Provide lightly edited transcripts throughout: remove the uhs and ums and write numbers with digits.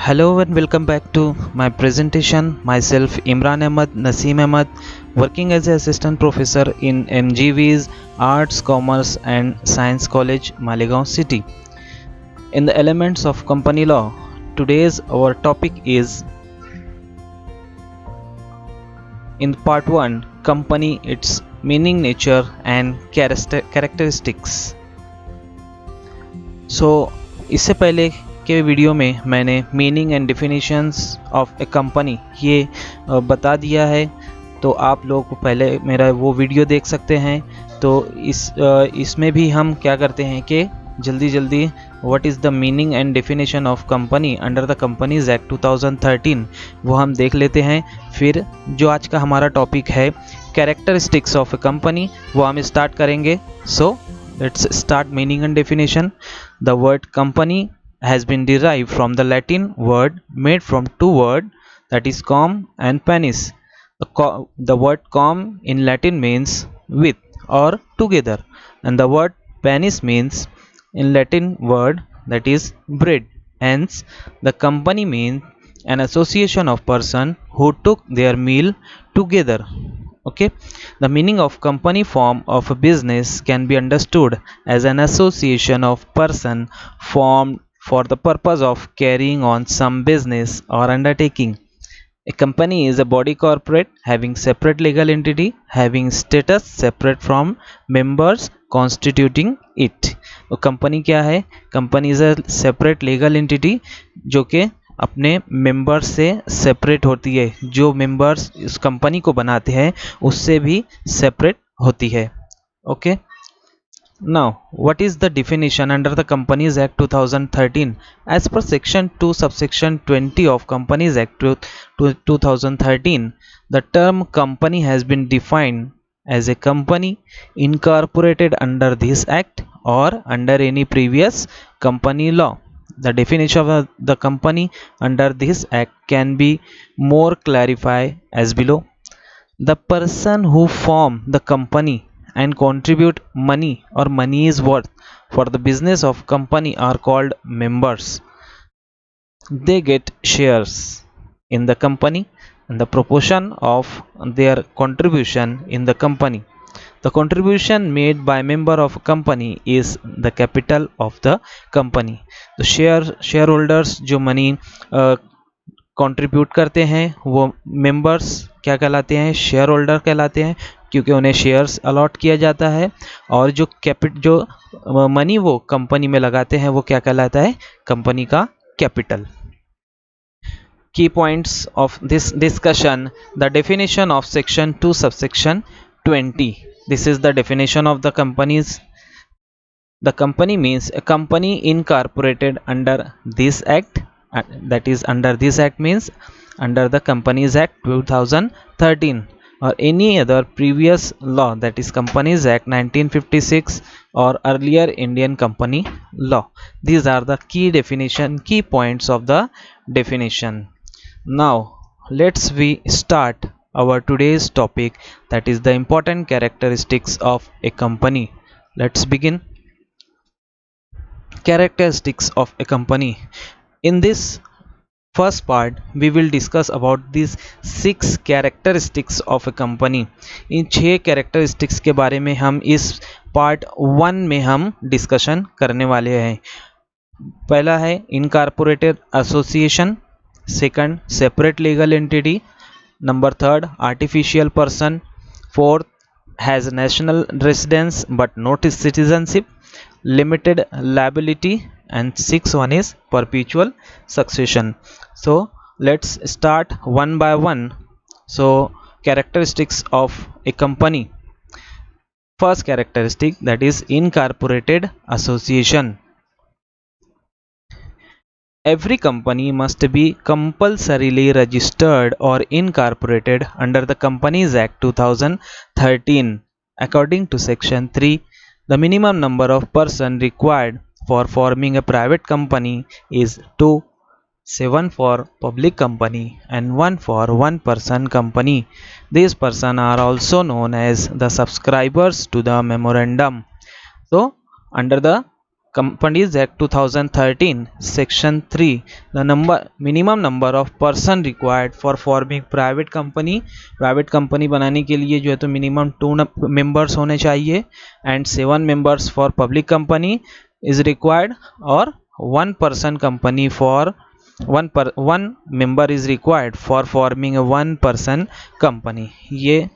Hello and welcome back to my presentation. Myself Imran Ahmad Naseem Ahmad, working as an assistant professor in MGV's Arts, Commerce and Science College, Malegaon City. In the elements of company law, today's our topic is in part 1 company, its meaning, nature and characteristics. सो इससे पहले के video में मैंने meaning and definitions of A company ये बता दिया है, तो आप लोग पहले मेरा वो वीडियो देख सकते हैं। तो इसमें भी हम क्या करते हैं कि जल्दी what is the meaning and definition of company under the companies act 2013 वो हम देख लेते हैं। फिर जो आज का हमारा टॉपिक है कैरेक्टरिस्टिक्स ऑफ ए कंपनी वो हम स्टार्ट करेंगे। सो let's start meaning and definition. The word company has been derived from the Latin word made from two words, that is com and panis. The word com in Latin means with or together, and the word panis means in Latin word that is bread. Hence the company means an association of person who took their meal together. Okay, the meaning of company form of a business can be understood as an association of person formed for the purpose of carrying on some business or undertaking. A company is a body corporate having separate legal entity having status separate from members constituting it. तो company क्या है? Company is a separate legal entity जो कि अपने members से separate होती है, जो मेंबर्स इस कंपनी को बनाते हैं उससे भी सेपरेट होती है। Okay, now what is the definition under the Companies Act 2013? As per section 2 subsection 20 of Companies Act 2013, the term company has been defined as a company incorporated under this act or under any previous company law. The definition of the company under this act can be more clarified as below. The person who form the company and contribute money or money is worth for the business of company are called members. They get shares in the company and the proportion of their contribution in the company. The contribution made by member of a company is the capital of the company. तो shareholders जो money contribute करते हैं वो members क्या कहलाते हैं? Share holder कहलाते हैं, क्योंकि उन्हें शेयर्स अलॉट किया जाता है। और जो मनी वो कंपनी में लगाते हैं वो क्या कहलाता है? कंपनी का capital. Key points of this discussion: the definition of section 2 subsection 20. This is the definition of the companies. The company means a company incorporated under this act, that is under this act means under the Companies Act 2013 or any other previous law, that is Companies Act 1956 or earlier Indian company law. These are the key points of the definition. Now let's we start our today's topic, that is the important characteristics of a company. Let's begin. Characteristics of a company. In this first part we will discuss about these 6 characteristics of a company. In 6 characteristics के बारे में हम इस part 1 में हम discussion करने वाले हैं। पहला है incorporated association, second separate legal entity, number third artificial person, fourth has national residence but not citizenship, limited liability, and sixth one is perpetual succession. So let's start one by one. So characteristics of a company. First characteristic, that is incorporated association. Every company must be compulsorily registered or incorporated under the Companies Act 2013. According to section 3, the minimum number of persons required for forming a private company is 2, 7 for public company and 1 for one person company. These persons are also known as the subscribers to the memorandum. So under the Companies Act 2013 Section 3 the minimum number of person required for forming private company बनाने के लिए जो है तो minimum 2 members होने चाहिए and 7 members for public company is required और 1 person company for one member is required for forming a 1 person company. ये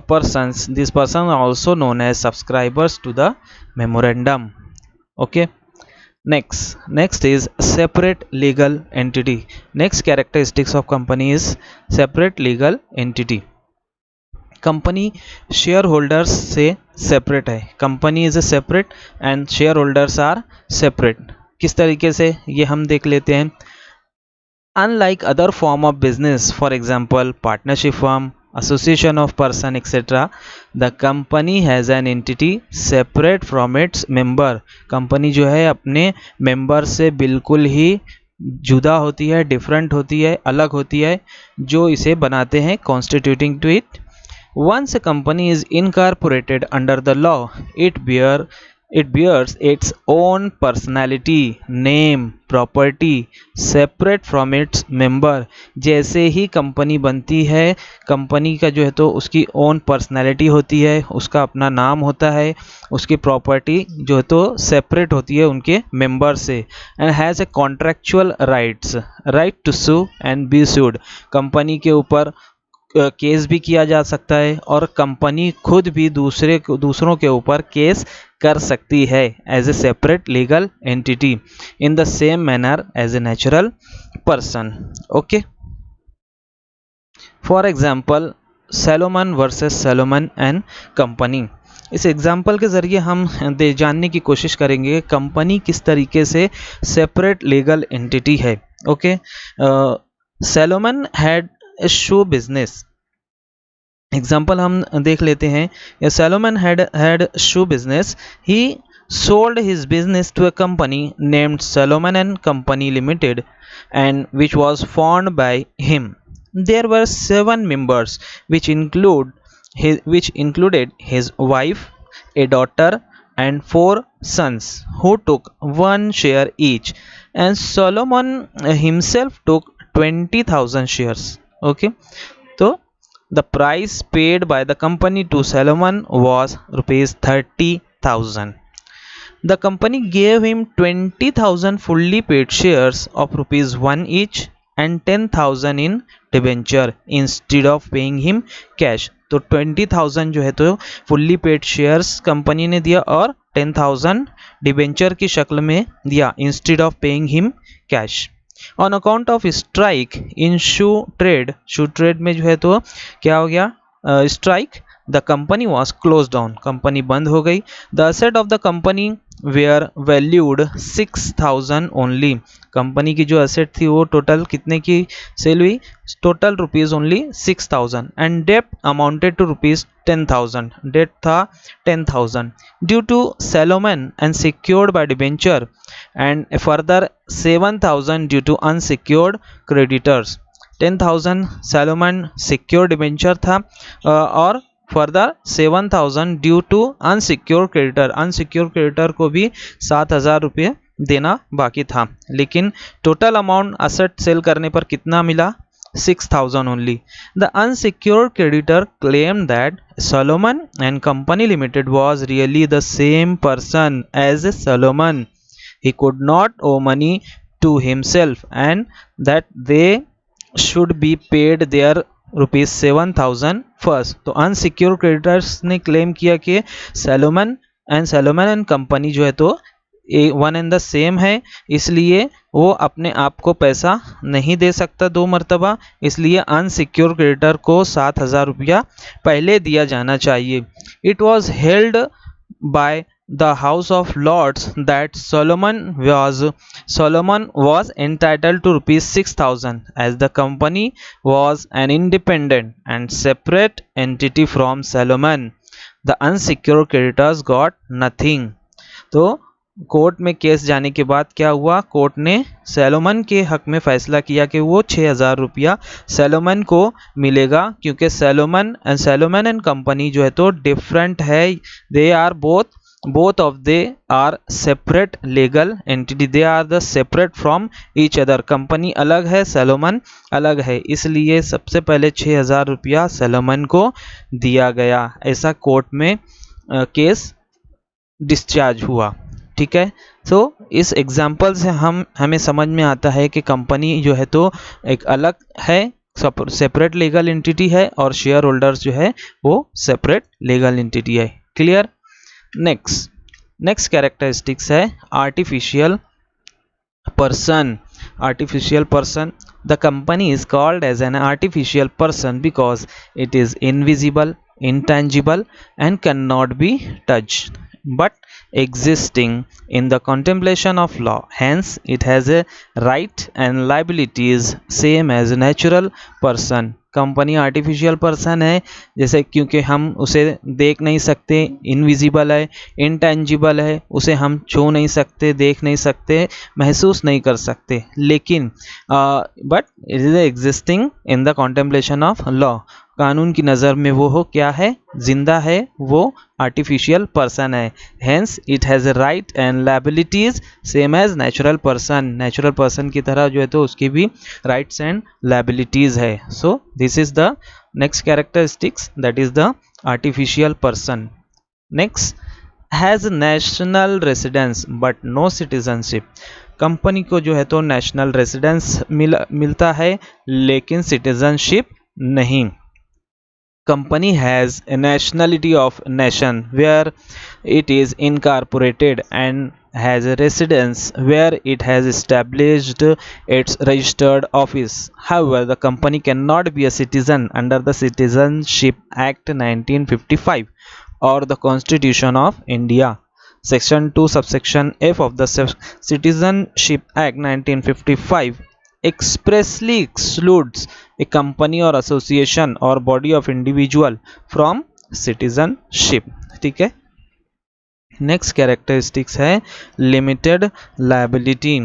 persons, these persons are also known as subscribers to the memorandum. Okay, next is separate legal entity. Next characteristics of company is separate legal entity. Company share holders से separate है. Company is a separate and share holders are separate. किस तरीके से ये हम देख लेते हैं. Unlike other form of business, for example partnership firm, association of person etc., the company has an entity separate from its member. Company जो है अपने मेंबर से बिल्कुल ही जुदा होती है, डिफरेंट होती है, अलग होती है, जो इसे बनाते हैं constituting to it. Once a company is incorporated under the law, it bears its own personality, name, property separate from its member. जैसे ही कंपनी बनती है, कंपनी का जो है तो उसकी ओन पर्सनैलिटी होती है, उसका अपना नाम होता है, उसकी प्रॉपर्टी जो है तो सेपरेट होती है उनके मेंबर से. And has a contractual right to sue and be sued. Company के ऊपर केस भी किया जा सकता है और कंपनी खुद भी दूसरों के ऊपर केस कर सकती है as a separate legal entity in the same manner as a natural person. Okay, for example Salomon versus Salomon and company. इस एग्जाम्पल के ज़रिए हम जानने की कोशिश करेंगे कंपनी किस तरीके से सेपरेट लीगल एंटिटी है. Okay, Salomon had a shoe business. Example हम देख लेते हैं. Salomon had shoe business. He sold his business to a company named Salomon and Company Limited and which was formed by him. There were 7 members which included his wife, a daughter and 4 sons who took 1 share each, and Solomon himself took 20,000 shares. Okay, so the price paid by the company to Solomon was rupees 30,000. The company gave him 20,000 fully paid shares of rupees 1 each and 10,000 in debenture instead of paying him cash. तो 20,000 जो है तो fully paid shares company ने दिया और 10,000 debenture की शक्ल में दिया instead of paying him cash. On account of strike in shoe trade में जो है तो क्या हो गया, strike. The company was close down. Company बंद हो गई. The asset of the company were valued 6,000 only. Company की जो असेट थी वो टोटल कितने की सेल हुई, total rupees only 6,000. And debt amounted to rupees 10,000. Debt था 10,000 due to Salomon and secured by debenture and further 7,000 due to unsecured creditors. 10,000 Salomon secured debenture था और further 7,000 due to unsecure creditor. Unsecure creditor को भी 7,000 रुपये देना बाकी था. लेकिन टोटल अमाउंट असेट सेल करने पर कितना मिला, 6,000 only. The unsecure creditor claim that Solomon and Company Limited was really the same person as Solomon. He could not owe money to himself and that they should be paid their rupees 7,000 first. तो unsecure creditors ने claim किया कि Salomon and company जो है तो one and the same है, इसलिए वो अपने आप को पैसा नहीं दे सकता 2 मरतबा, इसलिए अनसिक्योर क्रेडिटर को 7,000 रुपया पहले दिया जाना चाहिए. It was held by the House of Lords that Solomon was entitled to rupees 6,000 as the company was an independent and separate entity from Solomon. The unsecured creditors got nothing. तो court में case जाने के बाद क्या हुआ, court ने Salomon के हक में फैसला किया कि वो 6,000 रुपया सैलोमन को मिलेगा, क्योंकि सैलोमन एंड कंपनी जो है तो डिफरेंट है. They are both both of they are separate legal entity, they are the separate from each other। Company अलग है, सैलोमन अलग है, इसलिए सबसे पहले 6,000 रुपया सैलोमन को दिया गया। ऐसा कोर्ट में केस डिस्चार्ज हुआ। ठीक है। सो इस एग्जाम्पल से हमें समझ में आता है कि कंपनी जो है तो एक अलग है, सेपरेट लीगल एंटिटी है, और शेयर होल्डर्स जो है वो सेपरेट लीगल एंटिटी है। क्लियर। नेक्स्ट कैरेक्टरिस्टिक्स है artificial person. Artificial person, the company is called as an artificial person because it is invisible, intangible and cannot be touched but existing in the contemplation of law, hence it has a right and liabilities same as a natural person। Company artificial person है जैसे, क्योंकि हम उसे देख नहीं सकते, invisible है, intangible है, उसे हम छू नहीं सकते, देख नहीं सकते, महसूस नहीं कर सकते, लेकिन but it is existing in the contemplation of law, कानून की नज़र में वो हो क्या है, जिंदा है, वो आर्टिफिशियल पर्सन है। Hence it has a right and liabilities same as natural person, natural person की तरह जो है तो उसकी भी राइट्स एंड लायबिलिटीज है। So this is the next characteristics, that is the artificial person. Next, has national residence but no citizenship. Company को जो है तो नेशनल रेसिडेंस मिलता है लेकिन सिटीजनशिप नहीं। Company has a nationality of nation where it is incorporated and has a residence where it has established its registered office. However, the company cannot be a citizen under the Citizenship Act 1955 or the Constitution of India. Section 2 subsection F of the Citizenship Act 1955 expressly excludes a company or association or body of individual from citizenship। ठीक है। Next characteristics है limited liability.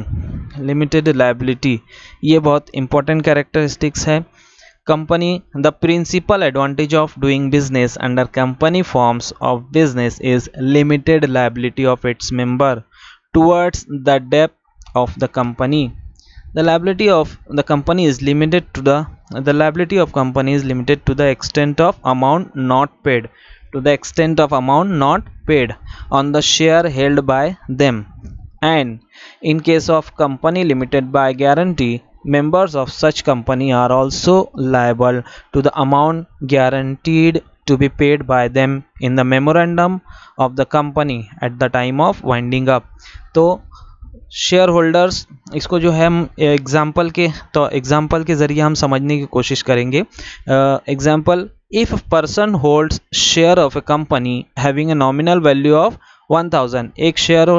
Limited liability ये बहुत important characteristics है। Company, the principal advantage of doing business under company forms of business is limited liability of its member towards the debt of the company. The liability of the company is limited to the extent of amount not paid, on the share held by them, and in case of company limited by guarantee, members of such company are also liable to the amount guaranteed to be paid by them in the memorandum of the company at the time of winding up। तो share holders, इसको जो है हम example के ज़रिए हम समझने की कोशिश करेंगे। Example, if person holds share of A company having a nominal value of 1000, एक शेयर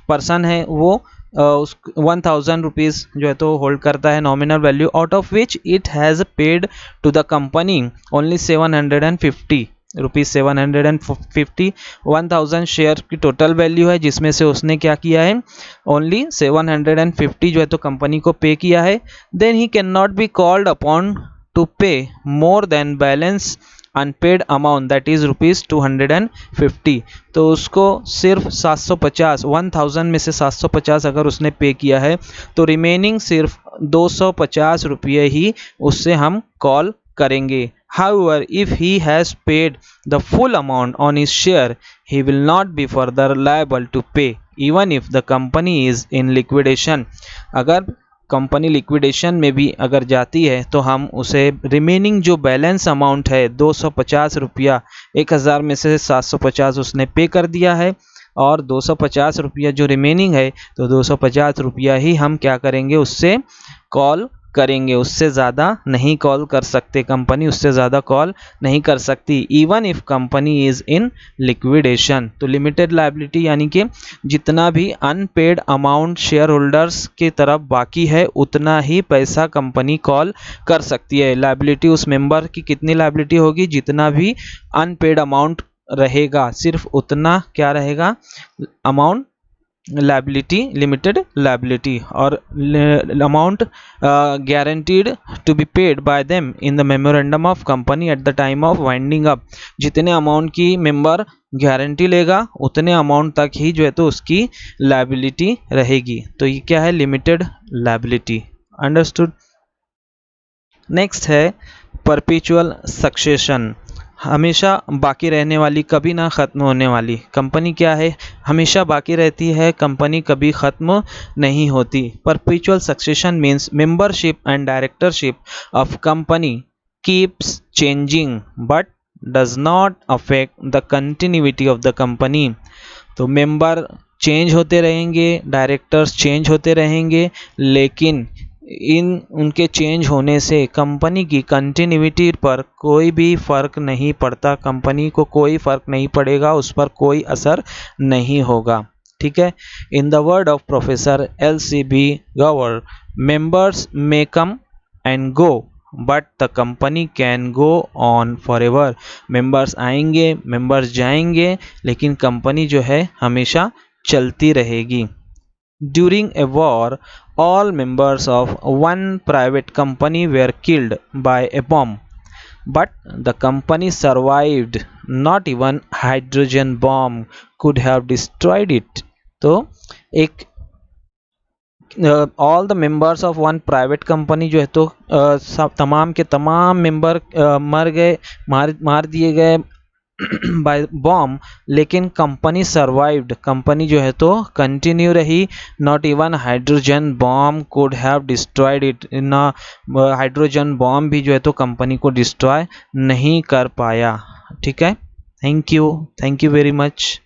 पर्सन है वो उस 1000 रुपीज़ जो है तो होल्ड करता है nominal value, out of which it has paid to the company only 750 rupees. 750 1000 share की टोटल वैल्यू है जिसमें से उसने क्या किया है, ओनली 750 जो है तो कंपनी को पे किया है। Then he can not be called upon to pay more than balance unpaid amount that is rupees 250। तो उसको सिर्फ 750, 1000 में से 750 अगर उसने पे किया है तो रिमेनिंग सिर्फ 250 रुपये ही उससे हम कॉल करेंगे। However, if he has paid the full amount on his share, he will not be further liable to pay, even if the company is in liquidation। अगर कंपनी लिक्विडेशन में भी अगर जाती है तो हम उसे रिमेनिंग जो बैलेंस अमाउंट है 250 रुपया, 1000 में से 750 उसने पे कर दिया है और 250 रुपया जो रिमेनिंग है तो 250 रुपया ही हम क्या करेंगे, उससे कॉल करेंगे, उससे ज़्यादा नहीं कॉल कर सकते, कंपनी उससे ज़्यादा कॉल नहीं कर सकती, even if company is in liquidation. तो लिमिटेड लायबिलिटी यानी कि जितना भी अनपेड अमाउंट शेयर होल्डर्स की तरफ बाकी है उतना ही पैसा कंपनी कॉल कर सकती है। लायबिलिटी उस मेंबर की कितनी लायबिलिटी होगी, जितना भी अनपेड अमाउंट रहेगा सिर्फ उतना क्या रहेगा, अमाउंट लायबिलिटी, लिमिटेड लायबिलिटी, और amount guaranteed to be paid by them in the memorandum of company at the time of winding up। जितने अमाउंट की मेंबर गारंटी लेगा उतने अमाउंट तक ही जो है तो उसकी लायबिलिटी रहेगी। तो ये क्या है, लिमिटेड लायबिलिटी। अंडरस्टूड। नेक्स्ट है परपेचुअल सक्सेशन, हमेशा बाकी रहने वाली, कभी ना ख़त्म होने वाली कंपनी। क्या है, हमेशा बाकी रहती है, कंपनी कभी ख़त्म नहीं होती। Perpetual succession means membership and directorship of company keeps changing but does not affect the continuity of the company. तो मेंबर चेंज होते रहेंगे, डायरेक्टर्स चेंज होते रहेंगे, लेकिन इन उनके चेंज होने से कंपनी की कंटिन्यूटी पर कोई भी फ़र्क नहीं पड़ता, कंपनी को कोई फ़र्क नहीं पड़ेगा, उस पर कोई असर नहीं होगा। ठीक है। In the word of professor LCB Gower, members may come and go but the company can go on for ever. Members आएंगे, मेंबर्स जाएंगे, लेकिन कंपनी जो है हमेशा चलती रहेगी। During a war, all members of one private company were killed by a bomb, but the company survived. Not even hydrogen bomb could have destroyed it। तो एक all the members of one private company जो है तो सब तमाम के तमाम member मर गए, मार दिए गए बाय बॉम्ब, लेकिन कंपनी सर्वाइव्ड, कंपनी जो है तो कंटिन्यू रही। Not even hydrogen bomb could have destroyed it, ना हाइड्रोजन बॉम्ब भी जो है तो कंपनी को डिस्ट्रॉय नहीं कर पाया। ठीक है। Thank you very much.